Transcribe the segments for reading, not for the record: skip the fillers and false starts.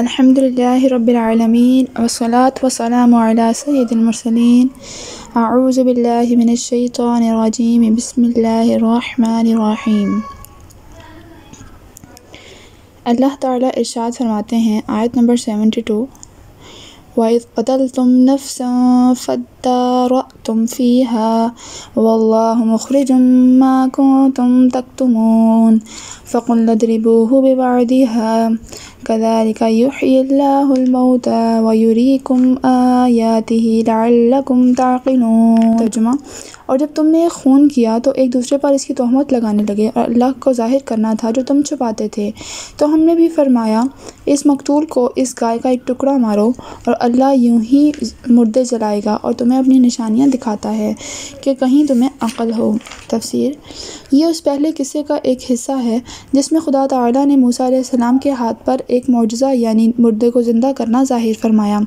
الحمد للہ رب العالمین والصلاة والسلام علی سید المرسلین اعوذ باللہ من الشیطان الرجیم بسم اللہ الرحمن الرحیم۔ اللہ تعالیٰ ارشاد فرماتے ہیں آیت نمبر 72، وَإِذْ قَتَلْتُمْ نَفْسًا فَادَّارَأْتُمْ فِيهَا وَاللَّهُ مُخْرِجٌ مَا كُنْتُمْ تَكْتُمُونَ فَقُلْنَا اضْرِبُوهُ بِبَعْضِهَا كَذَلِكَ يُحْيِي اللَّهُ الْمَوْتَىٰ وَيُرِيكُمْ آيَاتِهِ لَعَلَّكُمْ تَعْقِلُونَ۔ ترجمہ: اور جب تم نے خون کیا تو ایک دوسرے پر اس کی تہمت لگانے لگے اور اللہ کو ظاہر کرنا تھا جو تم چھپاتے تھے، تو ہم نے بھی فرمایا اس مقتول کو اس گائے کا ایک ٹکڑا مارو اور اللہ یوں ہی مردے جلائے گا اور تمہیں اپنی نشانیاں دکھاتا ہے کہ کہیں تمہیں عقل ہو۔ تفسیر: یہ اس پہلے قصے کا ایک حصہ ہے جس میں خدا تعالیٰ نے موسیٰ علیہ السلام کے ہاتھ پر ایک معجزہ یعنی مردے کو زندہ کرنا ظاہر فرمایا،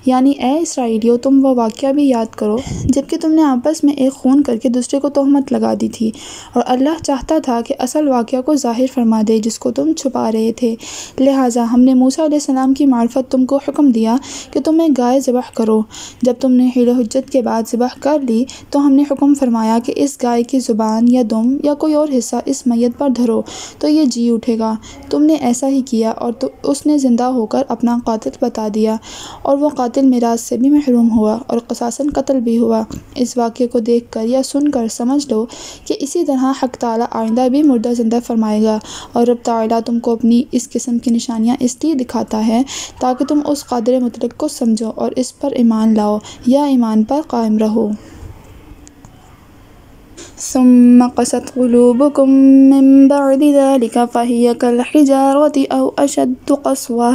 یعنی اے اسرائیلیو تم وہ واقعہ بھی یاد کرو جبکہ تم نے آپس میں ایک خون کر کے دوسرے کو تہمت لگا دی تھی اور اللہ چاہتا تھا کہ اصل واقعہ کو ظاہر فرما دے جس کو تم چھپا رہے تھے، لہٰذا ہم نے موسیٰ علیہ السلام کی معرفت تم کو حکم دیا کہ تم ایک گائے ذبح کرو۔ جب تم نے حیل و حجت کے بعد ذبح کر لی تو ہم نے حکم فرمایا کہ اس گائے کی زبان یا دم یا کوئی اور حصہ اس میت پر دھرو تو یہ جی اٹھے گا۔ تم نے ایسا ہی کیا اور اس نے زندہ ہو کر اپنا قاتل بتا دیا اور وہ قاتل میراث سے بھی محروم ہوا اور قصاصاً قتل بھی ہوا۔ اس واقعے کو دیکھ کر یا سن کر سمجھ لو کہ اسی طرح حق تعالیٰ آئندہ بھی مردہ زندہ فرمائے گا، اور رب تعالیٰ تم کو اپنی اس قسم کی نشانیاں اس لیے دکھاتا ہے تاکہ تم اس قادر مطلق کو سمجھو اور اس پر ایمان لاؤ یا ایمان پر قائم رہو۔ ثم قست قلوبكم من بعد ذلك فهي كالحجارة أو أشد قسوة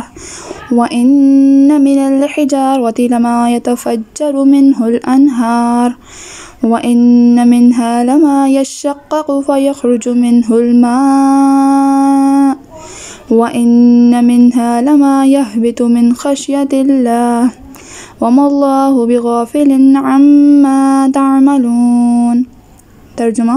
وإن من الحجارة لما يتفجر منه الأنهار وإن منها لما يشقق فيخرج منه الماء وإن منها لما يهبط من خشية الله وما الله بغافل عما تعملون۔ ترجمہ: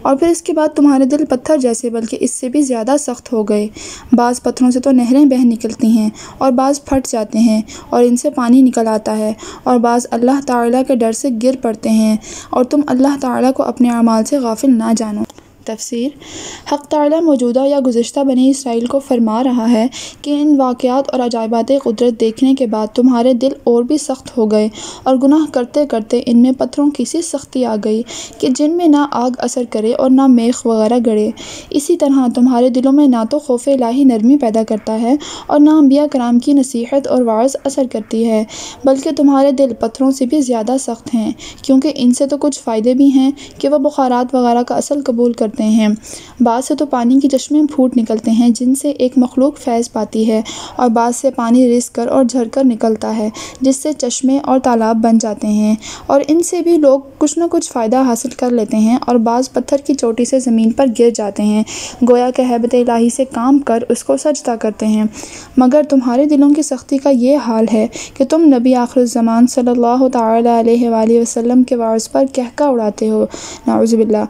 اور پھر اس کے بعد تمہارے دل پتھر جیسے بلکہ اس سے بھی زیادہ سخت ہو گئے۔ بعض پتھروں سے تو نہریں بہہ نکلتی ہیں اور بعض پھٹ جاتے ہیں اور ان سے پانی نکل آتا ہے، اور بعض اللہ تعالیٰ کے ڈر سے گر پڑتے ہیں، اور تم اللہ تعالیٰ کو اپنے اعمال سے غافل نہ جانو۔ تفسیر: حق تعالیٰ موجودہ یا گزشتہ بنی اسرائیل کو فرما رہا ہے کہ ان واقعات اور عجائبات قدرت دیکھنے کے بعد تمہارے دل اور بھی سخت ہو گئے اور گناہ کرتے کرتے ان میں پتھروں کی سی سختی آ گئی کہ جن میں نہ آگ اثر کرے اور نہ میخ وغیرہ گڑے۔ اسی طرح تمہارے دلوں میں نہ تو خوف الہی نرمی پیدا کرتا ہے اور نہ انبیاء کرام کی نصیحت اور وعظ اثر کرتی ہے، بلکہ تمہارے دل پتھروں سے بھی زیادہ سخت ہیں، کیونکہ ان سے تو کچھ فائدے بھی ہیں کہ وہ بخارات وغیرہ کا اصل قبول کرتے ہیں، بعض سے تو پانی کی چشمے پھوٹ نکلتے ہیں جن سے ایک مخلوق فیض پاتی ہے، اور بعض سے پانی رس کر اور جھر کر نکلتا ہے جس سے چشمے اور تالاب بن جاتے ہیں، اور ان سے بھی لوگ کچھ نہ کچھ فائدہ حاصل کر لیتے ہیں، اور بعض پتھر کی چوٹی سے زمین پر گر جاتے ہیں گویا کہ ہیبت الہی سے کام کر اس کو سجدہ کرتے ہیں، مگر تمہارے دلوں کی سختی کا یہ حال ہے کہ تم نبی آخر الزمان صلی اللہ تعالیٰ علیہ وآلہ وسلم کے وعظ پر کہکا اڑاتے ہو، نعوذ باللہ۔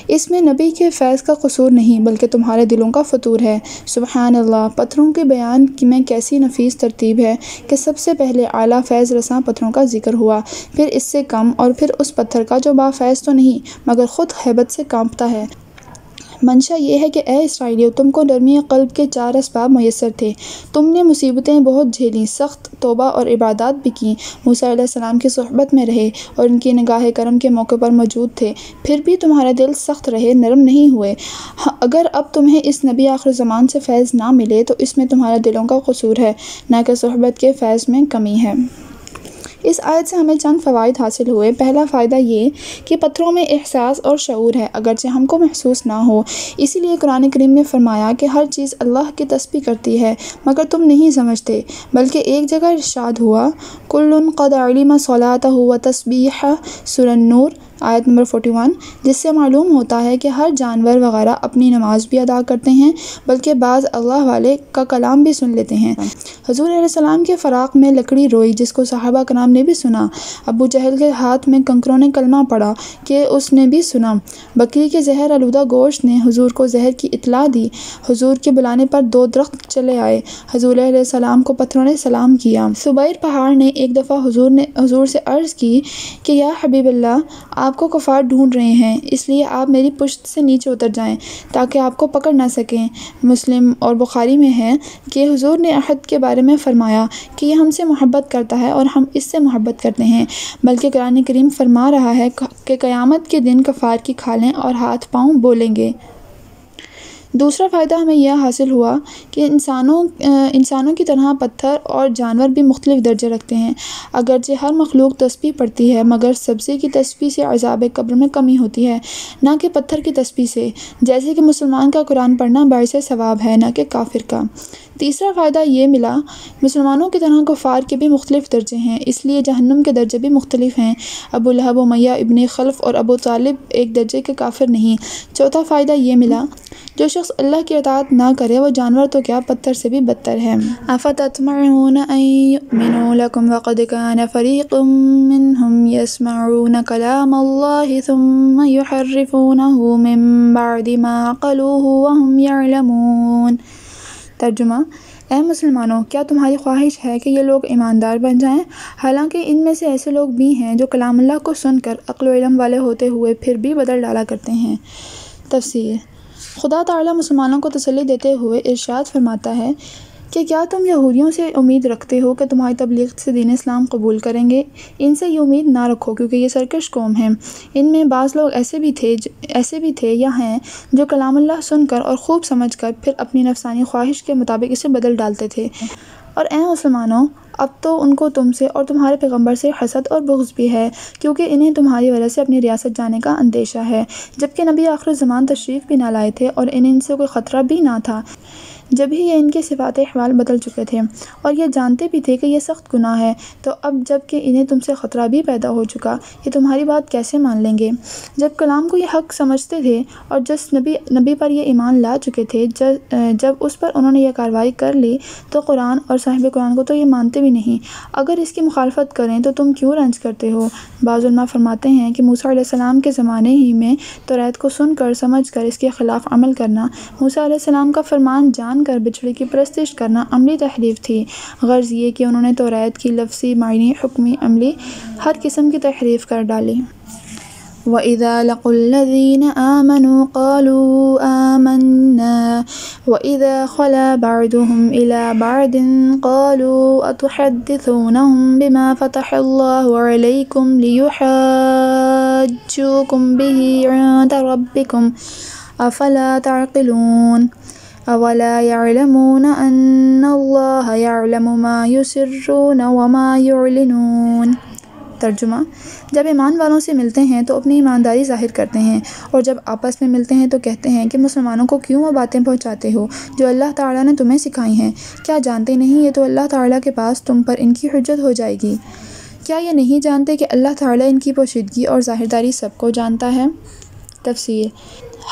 اس میں نبی کے فیض کا قصور نہیں بلکہ تمہارے دلوں کا فتور ہے۔ سبحان اللہ۔ پتھروں کے بیان میں کیسی نفیس ترتیب ہے کہ سب سے پہلے اعلیٰ فیض رساں پتھروں کا ذکر ہوا، پھر اس سے کم، اور پھر اس پتھر کا جو با فیض تو نہیں مگر خود ہیبت سے کانپتا ہے۔ منشا یہ ہے کہ اے اسرائیلیو تم کو نرمی قلب کے 4 اسباب میسر تھے، تم نے مصیبتیں بہت جھیلیں، سخت توبہ اور عبادات بھی کیں، موسیٰ علیہ السلام کی صحبت میں رہے اور ان کی نگاہ کرم کے موقع پر موجود تھے، پھر بھی تمہارے دل سخت رہے، نرم نہیں ہوئے۔ اگر اب تمہیں اس نبی آخر زمان سے فیض نہ ملے تو اس میں تمہارے دلوں کا قصور ہے، نہ کہ صحبت کے فیض میں کمی ہے۔ اس آیت سے ہمیں چند فوائد حاصل ہوئے۔ پہلا فائدہ یہ کہ پتھروں میں احساس اور شعور ہے اگرچہ ہم کو محسوس نہ ہو، اسی لیے قرآن کریم نے فرمایا کہ ہر چیز اللہ کی تسبیح کرتی ہے مگر تم نہیں سمجھتے، بلکہ ایک جگہ ارشاد ہوا کُلٌ قَدْ عَلِمَ صَلَاتَهُ وَتَسْبِیحَهُ، سورہ نور آیت نمبر 41، جس سے معلوم ہوتا ہے کہ ہر جانور وغیرہ اپنی نماز بھی ادا کرتے ہیں، بلکہ بعض اللہ والے کا کلام بھی سن لیتے ہیں۔ حضور علیہ السلام کے فراق میں لکڑی روئی، جس کو صحابہ کرام نے بھی سنا۔ ابو جہل کے ہاتھ میں کنکروں نے کلمہ پڑھا کہ اس نے بھی سنا۔ بکری کے زہر آلودہ گوشت نے حضور کو زہر کی اطلاع دی۔ حضور کے بلانے پر 2 درخت چلے آئے۔ حضور علیہ السلام کو پتھروں نے سلام کیا۔ سبیر پہاڑ نے ایک دفعہ حضور سے عرض کی کہ یا حبیب اللہ، آپ کو کفار ڈھونڈ رہے ہیں، اس لیے آپ میری پشت سے نیچے اتر جائیں تاکہ آپ کو پکڑ نہ سکیں۔ مسلم اور بخاری میں ہے کہ حضور نے احد کے بارے میں فرمایا کہ یہ ہم سے محبت کرتا ہے اور ہم اس سے محبت کرتے ہیں، بلکہ قرآن کریم فرما رہا ہے کہ قیامت کے دن کفار کی کھالیں اور ہاتھ پاؤں بولیں گے۔ دوسرا فائدہ ہمیں یہ حاصل ہوا کہ انسانوں کی طرح پتھر اور جانور بھی مختلف درجے رکھتے ہیں۔ اگرچہ ہر مخلوق تسبیح پڑھتی ہے، مگر سبزے کی تسبیح سے عذاب قبر میں کمی ہوتی ہے، نہ کہ پتھر کی تسبیح سے، جیسے کہ مسلمان کا قرآن پڑھنا باعث ثواب ہے، نہ کہ کافر کا۔ تیسرا فائدہ یہ ملا، مسلمانوں کی طرح کفار کے بھی مختلف درجے ہیں، اس لیے جہنم کے درجے بھی مختلف ہیں۔ ابو لہب، امیہ ابن خلف اور ابو طالب ایک درجے کے کافر نہیں۔ چوتھا فائدہ یہ ملا، جو شخص اللہ کی اطاعت نہ کرے وہ جانور تو کیا پتھر سے بھی بدتر ہے۔ افتطمعون ان یؤمنوا لکم وقد کان فریق منہم یسمعون کلام اللہ ثم یحرفونہ من بعد ما عقلوہ وہم یعلمون۔ ترجمہ: اے مسلمانوں، کیا تمہاری خواہش ہے کہ یہ لوگ ایماندار بن جائیں، حالانکہ ان میں سے ایسے لوگ بھی ہیں جو کلام اللہ کو سن کر عقل و علم والے ہوتے ہوئے پھر بھی بدل ڈالا کرتے ہیں۔ تفسیر: خدا تعالیٰ مسلمانوں کو تسلی دیتے ہوئے ارشاد فرماتا ہے کہ کیا تم یہودیوں سے امید رکھتے ہو کہ تمہاری تبلیغ سے دین اسلام قبول کریں گے؟ ان سے یہ امید نہ رکھو، کیونکہ یہ سرکش قوم ہے۔ ان میں بعض لوگ ایسے بھی تھے یا ہیں جو کلام اللہ سن کر اور خوب سمجھ کر پھر اپنی نفسانی خواہش کے مطابق اسے بدل ڈالتے تھے۔ اور اے مسلمانوں، اب تو ان کو تم سے اور تمہارے پیغمبر سے حسد اور بغض بھی ہے، کیونکہ انہیں تمہاری وجہ سے اپنی ریاست جانے کا اندیشہ ہے، جبکہ نبی آخر الزمان تشریف بھی نہ لائے تھے اور انہیں ان سے کوئی خطرہ بھی نہ تھا، جب ہی یہ ان کے صفات احوال بدل چکے تھے، اور یہ جانتے بھی تھے کہ یہ سخت گناہ ہے۔ تو اب جب کہ انہیں تم سے خطرہ بھی پیدا ہو چکا، یہ تمہاری بات کیسے مان لیں گے؟ جب کلام کو یہ حق سمجھتے تھے اور جس نبی پر یہ ایمان لا چکے تھے، جب اس پر انہوں نے یہ کارروائی کر لی تو قرآن اور صاحب قرآن کو تو یہ مانتے بھی نہیں۔ اگر اس کی مخالفت کریں تو تم کیوں رنج کرتے ہو؟ بعض علماء فرماتے ہیں کہ موسیٰ علیہ السلام کے زمانے ہی میں توریت کو سن کر سمجھ کر اس کے خلاف عمل کرنا، موسیٰ علیہ السلام کا فرمان جان کر بچھڑے کی پرستش کرنا عملی تحریف تھی۔ غرض یہ کہ انہوں نے توریت کی لفظی، معنی، حکمی، عملی ہر قسم کی تحریف کر ڈالی۔ وَإِذَا لَقُوا الَّذِينَ آمَنُوا قَالُوا آمَنَّا وَإِذَا خَلَا بَعْضُهُمْ إِلَى بَعْضٍ قَالُوا أَتُحَدِّثُونَهُمْ بِمَا فَتَحَ اللَّهُ عَلَيْكُمْ لِيُحَاجُّوكُمْ بِهِ عِندَ رَبِّكُمْ أَفَلَا تَعْقِلُونَ أَوَلَا يَعْلَمُونَ أَنَّ اللَّهَ يَعْلَمُ مَا يُسِرُّونَ وَمَا يُعْلِنُونَ۔ ترجمہ: جب ایمان والوں سے ملتے ہیں تو اپنی ایمانداری ظاہر کرتے ہیں، اور جب آپس میں ملتے ہیں تو کہتے ہیں کہ مسلمانوں کو کیوں وہ باتیں پہنچاتے ہو جو اللہ تعالیٰ نے تمہیں سکھائی ہیں؟ کیا جانتے نہیں یہ تو اللہ تعالیٰ کے پاس تم پر ان کی حجت ہو جائے گی؟ کیا یہ نہیں جانتے کہ اللہ تعالیٰ ان کی پوشیدگی اور ظاہرداری سب کو جانتا ہے؟ تفسیر: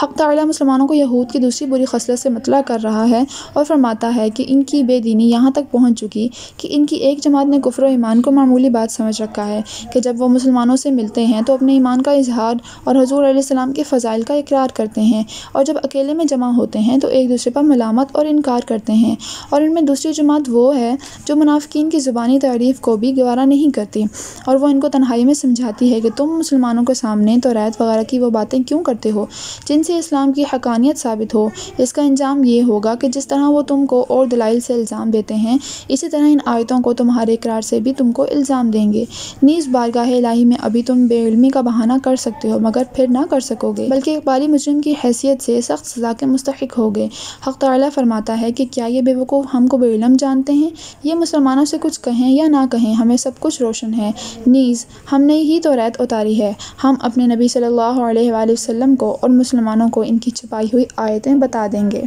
حق تعالیٰ مسلمانوں کو یہود کی دوسری بری خصلت سے مطلع کر رہا ہے اور فرماتا ہے کہ ان کی بے دینی یہاں تک پہنچ چکی کہ ان کی ایک جماعت نے کفر و ایمان کو معمولی بات سمجھ رکھا ہے کہ جب وہ مسلمانوں سے ملتے ہیں تو اپنے ایمان کا اظہار اور حضور علیہ السلام کے فضائل کا اقرار کرتے ہیں، اور جب اکیلے میں جمع ہوتے ہیں تو ایک دوسرے پر ملامت اور انکار کرتے ہیں۔ اور ان میں دوسری جماعت وہ ہے جو منافقین کی زبانی تعریف کو بھی گوارا نہیں کرتی، اور وہ ان کو تنہائی میں سمجھاتی ہے کہ تم مسلمانوں کے سامنے توریت وغیرہ کی وہ باتیں کیوں کرتے ہو جن سے اسلام کی حقانیت ثابت ہو۔ اس کا انجام یہ ہوگا کہ جس طرح وہ تم کو اور دلائل سے الزام دیتے ہیں، اسی طرح ان آیتوں کو تمہارے اقرار سے بھی تم کو الزام دیں گے۔ نیز بارگاہ الہی میں ابھی تم بے علمی کا بہانہ کر سکتے ہو، مگر پھر نہ کر سکو گے، بلکہ اقبالی مجرم کی حیثیت سے سخت سزا کے مستحق ہوگے۔ حق تعالیٰ فرماتا ہے کہ کیا یہ بے وقوف ہم کو بے علم جانتے ہیں؟ یہ مسلمانوں سے کچھ کہیں یا نہ کہیں، ہمیں سب کچھ روشن ہے۔ نیز ہم نے ہی توریت اتاری ہے، ہم اپنے نبی صلی اللہ علیہ وآلہ وسلم کو اور مسلمانوں کو ان کی چھپائی ہوئی آیتیں بتا دیں گے۔